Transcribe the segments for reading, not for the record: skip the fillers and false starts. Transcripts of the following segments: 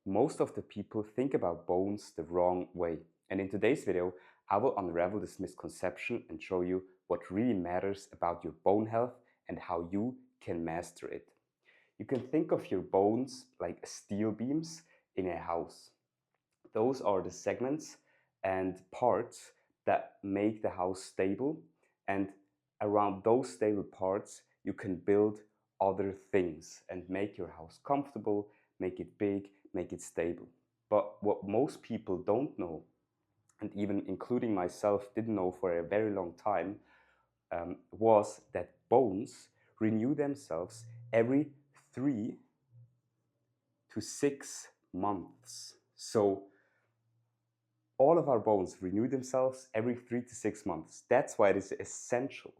Most of the people think about bones the wrong way. And in today's video, I will unravel this misconception and show you what really matters about your bone health and how you can master it. You can think of your bones like steel beams in a house. Those are the segments and parts that make the house stable, and around those stable parts you can build other things and make your house comfortable, make it big, make it stable. But what most people don't know, and even including myself didn't know for a very long time, was that bones renew themselves every 3 to 6 months. So all of our bones renew themselves every 3 to 6 months. That's why it is essential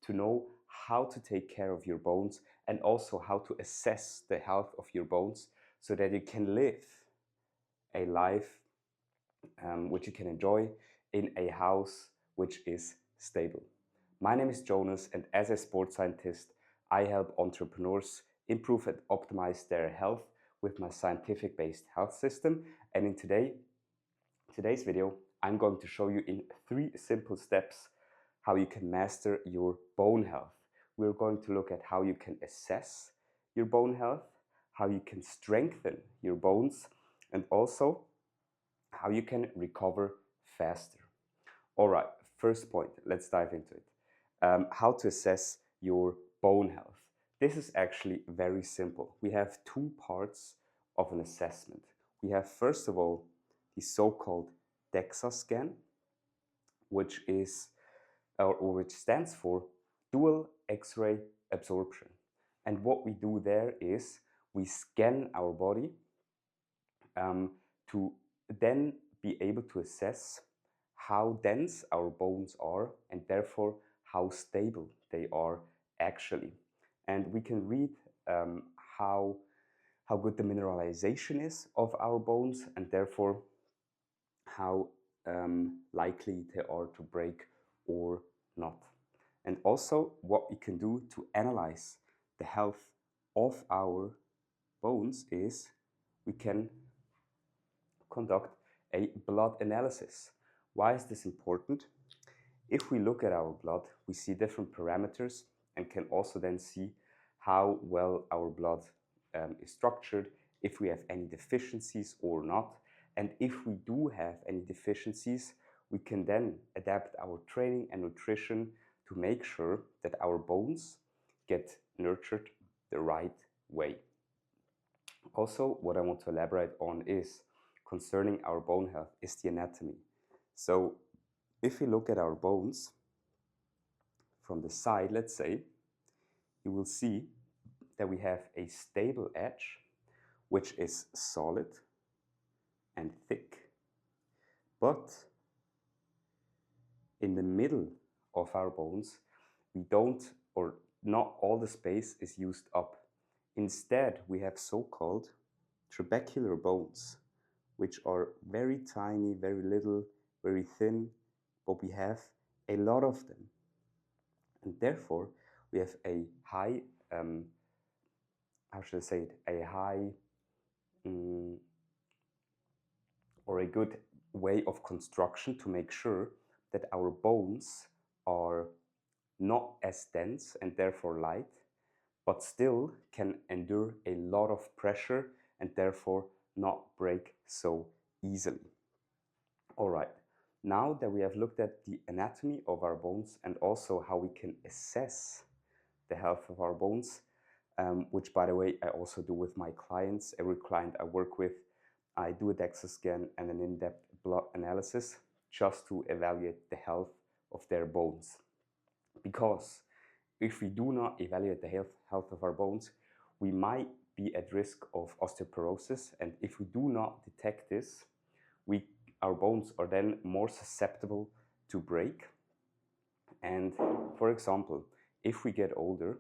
to know how to take care of your bones and also how to assess the health of your bones so that you can live a life which you can enjoy in a house which is stable. My name is Jonas, and as a sports scientist, I help entrepreneurs improve and optimize their health with my scientific-based health system. And in today's video, I'm going to show you in 3 simple steps how you can master your bone health. We're going to look at how you can assess your bone health, how you can strengthen your bones, and also how you can recover faster. All right, first point, let's dive into it. How to assess your bone health. This is actually very simple. We have 2 parts of an assessment. We have, first of all, the so-called DEXA scan, which stands for dual X-ray absorption. And what we do there is we scan our body to then be able to assess how dense our bones are and therefore how stable they are actually. And we can read how good the mineralization is of our bones and therefore how likely they are to break or not. And also what we can do to analyze the health of our bones is we can conduct a blood analysis. Why is this important? If we look at our blood, we see different parameters and can also then see how well our blood is structured, if we have any deficiencies or not. And if we do have any deficiencies, we can then adapt our training and nutrition to make sure that our bones get nurtured the right way. Also, what I want to elaborate on is concerning our bone health is the anatomy. So if we look at our bones from the side, let's say, you will see that we have a stable edge, which is solid and thick. But in the middle of our bones, we don't, or not all the space is used up. Instead, we have so-called trabecular bones, which are very tiny, very little, very thin, but we have a lot of them. And therefore, we have a high, how should I say it, a high or a good way of construction to make sure that our bones are not as dense and therefore light, but still can endure a lot of pressure and therefore not break so easily. All right, now that we have looked at the anatomy of our bones and also how we can assess the health of our bones, which by the way I also do with my clients. Every client I work with, I do a DEXA scan and an in-depth blood analysis just to evaluate the health of their bones. Because if we do not evaluate the health of our bones, we might be at risk of osteoporosis, and if we do not detect this, our bones are then more susceptible to break. And for example, if we get older,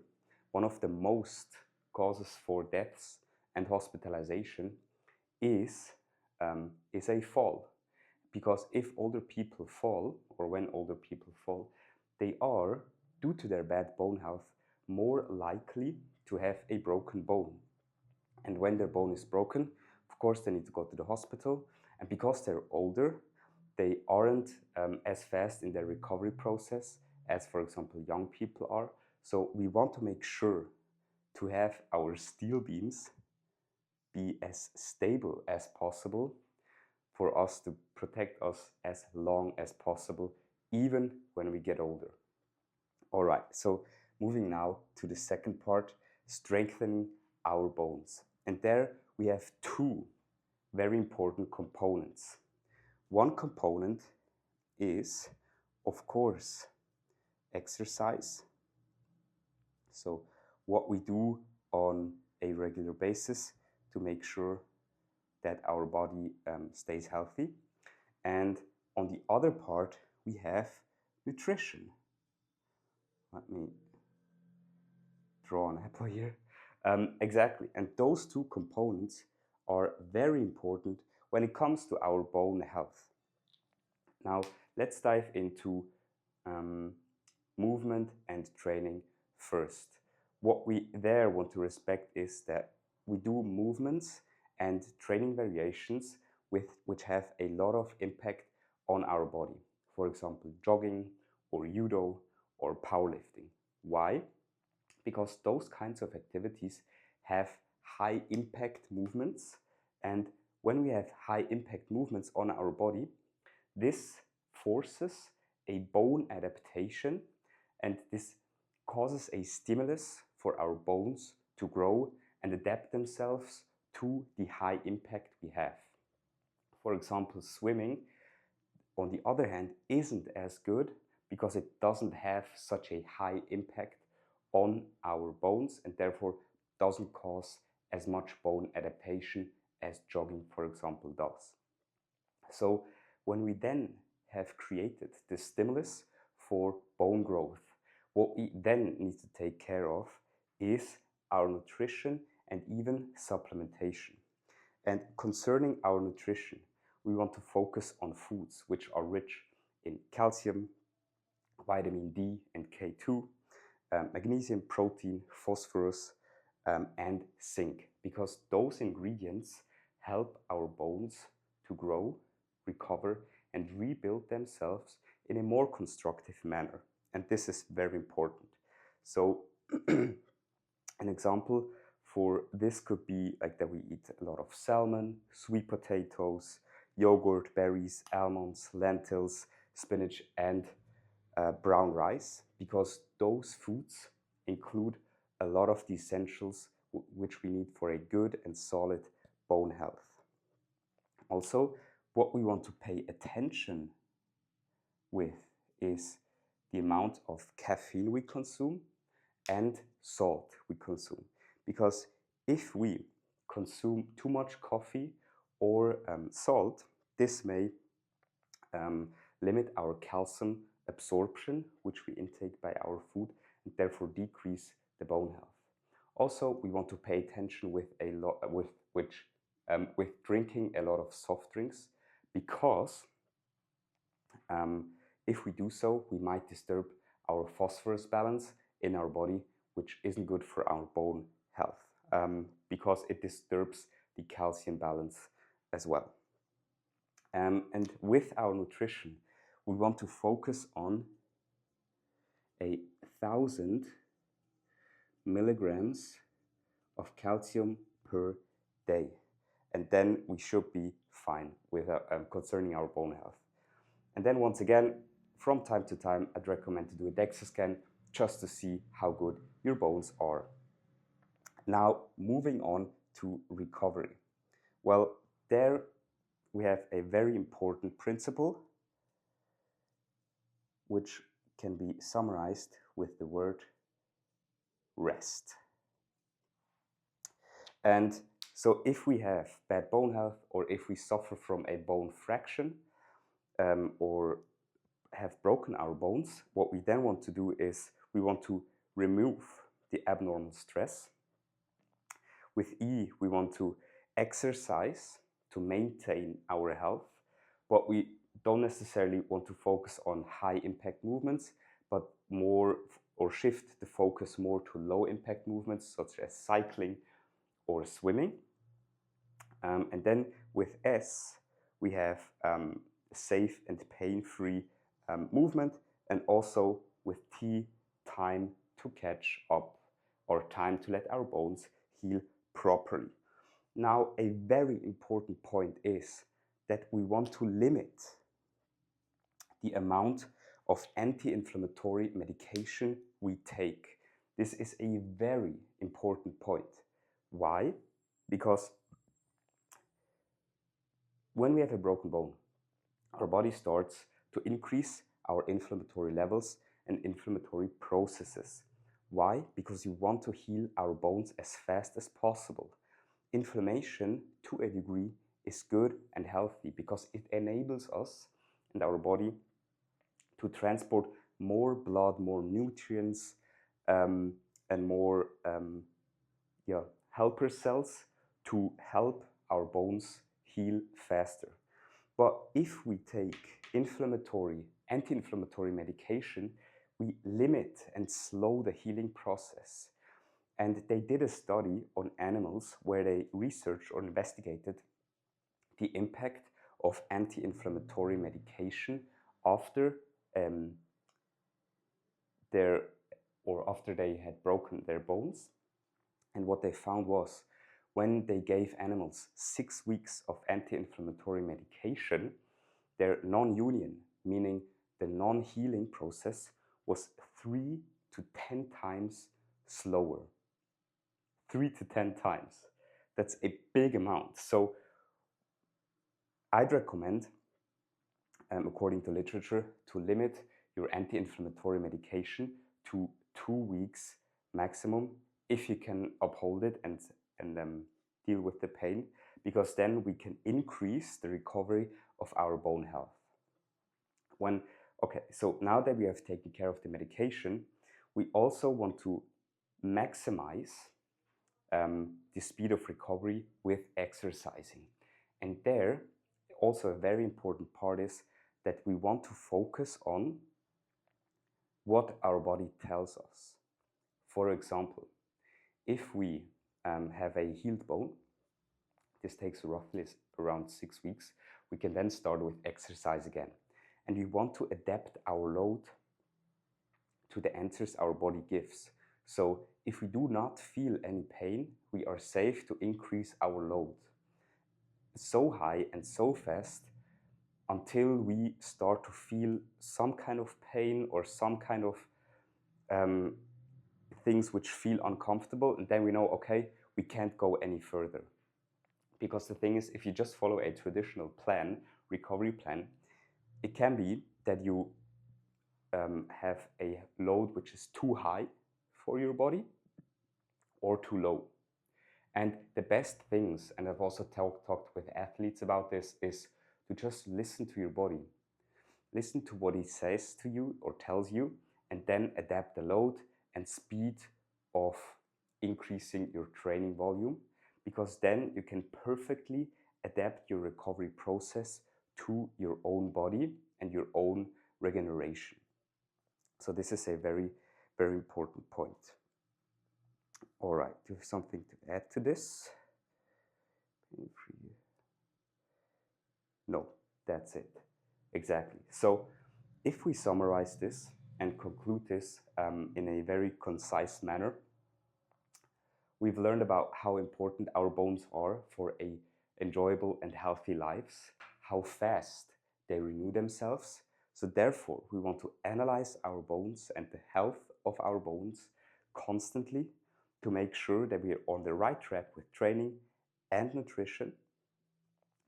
one of the most causes for deaths and hospitalization is a fall. Because if older people fall, or when older people fall, they are, due to their bad bone health, more likely to have a broken bone. And when their bone is broken, of course, they need to go to the hospital, and because they're older, they aren't as fast in their recovery process as, for example, young people are. So we want to make sure to have our steel beams be as stable as possible for us to protect us as long as possible, even when we get older. All right, so moving now to the second part, strengthening our bones. And there we have two very important components. One component is, of course, exercise. So what we do on a regular basis to make sure that our body stays healthy. And on the other part, we have nutrition. Let me draw an apple here. Exactly, and those two components are very important when it comes to our bone health. Now, let's dive into movement and training first. What we there want to respect is that we do movements and training variations which have a lot of impact on our body. For example, jogging or judo or powerlifting. Why? Because those kinds of activities have high impact movements, and when we have high impact movements on our body, this forces a bone adaptation, and this causes a stimulus for our bones to grow and adapt themselves to the high impact we have. For example, swimming, on the other hand, isn't as good because it doesn't have such a high impact on our bones and therefore doesn't cause as much bone adaptation as jogging, for example, does. So when we then have created the stimulus for bone growth, what we then need to take care of is our nutrition and even supplementation. And concerning our nutrition, we want to focus on foods which are rich in calcium, vitamin D and K2, magnesium, protein, phosphorus, and zinc, because those ingredients help our bones to grow, recover, and rebuild themselves in a more constructive manner. And this is very important. So an example for this could be like that we eat a lot of salmon, sweet potatoes, yogurt, berries, almonds, lentils, spinach, and brown rice, because those foods include a lot of the essentials which we need for a good and solid bone health. Also, what we want to pay attention with is the amount of caffeine we consume and salt we consume. Because if we consume too much coffee or salt, this may limit our calcium absorption, which we intake by our food, and therefore decrease the bone health. Also, we want to pay attention with drinking a lot of soft drinks, because if we do so, we might disturb our phosphorus balance in our body, which isn't good for our bone health, because it disturbs the calcium balance as well. And with our nutrition, we want to focus on 1,000 milligrams of calcium per day. And then we should be fine with concerning our bone health. And then once again, from time to time, I'd recommend to do a DEXA scan just to see how good your bones are. Now, moving on to recovery. Well, there we have a very important principle which can be summarized with the word rest. And so if we have bad bone health, or if we suffer from a bone fraction, or have broken our bones, what we then want to do is we want to remove the abnormal stress. With E, we want to exercise to maintain our health, but we don't necessarily want to focus on high impact movements, but more, or shift the focus more to low impact movements such as cycling or swimming. And then with S, we have safe and pain-free movement, and also with T, time to catch up, or time to let our bones heal properly. Now, a very important point is that we want to limit the amount of anti-inflammatory medication we take. This is a very important point. Why? Because when we have a broken bone, our body starts to increase our inflammatory levels and inflammatory processes. Why? Because you want to heal our bones as fast as possible. Inflammation, to a degree, is good and healthy because it enables us and our body to transport more blood, more nutrients, and more helper cells to help our bones heal faster. But if we take anti-inflammatory medication, we limit and slow the healing process. And they did a study on animals where they researched or investigated the impact of anti-inflammatory medication after after they had broken their bones. And what they found was, when they gave animals 6 weeks of anti-inflammatory medication, their non-union, meaning the non-healing process, was 3 to 10 times slower. 3 to 10 times. That's a big amount. So I'd recommend, according to literature, to limit your anti-inflammatory medication to 2 weeks maximum, if you can uphold it and deal with the pain, because then we can increase the recovery of our bone health. So now that we have taken care of the medication, we also want to maximize the speed of recovery with exercising. And there, also a very important part is that we want to focus on what our body tells us. For example, if we have a healed bone, this takes roughly around 6 weeks, we can then start with exercise again. And we want to adapt our load to the answers our body gives. So if we do not feel any pain, we are safe to increase our load so high and so fast until we start to feel some kind of pain or some kind of things which feel uncomfortable, and then we know, okay, we can't go any further. Because the thing is, if you just follow a traditional plan, recovery plan, it can be that you have a load which is too high for your body or too low. And the best things, and I've also talked with athletes about this, is to just listen to your body. Listen to what he says to you or tells you, and then adapt the load and speed of increasing your training volume, because then you can perfectly adapt your recovery process to your own body and your own regeneration. So this is a very, very important point. All right, do you have something to add to this? No, that's it. Exactly. So if we summarize this and conclude this in a very concise manner, we've learned about how important our bones are for a enjoyable and healthy lives, how fast they renew themselves. So therefore, we want to analyze our bones and the health of our bones constantly to make sure that we are on the right track with training and nutrition.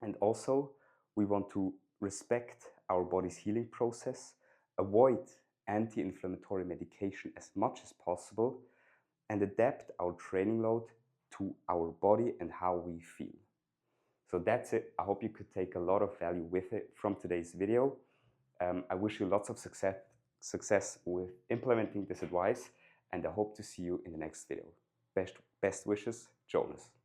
And also, we want to respect our body's healing process, avoid anti-inflammatory medication as much as possible, and adapt our training load to our body and how we feel. So that's it. I hope you could take a lot of value with it from today's video. I wish you lots of success with implementing this advice, and I hope to see you in the next video. Best wishes, Jonas.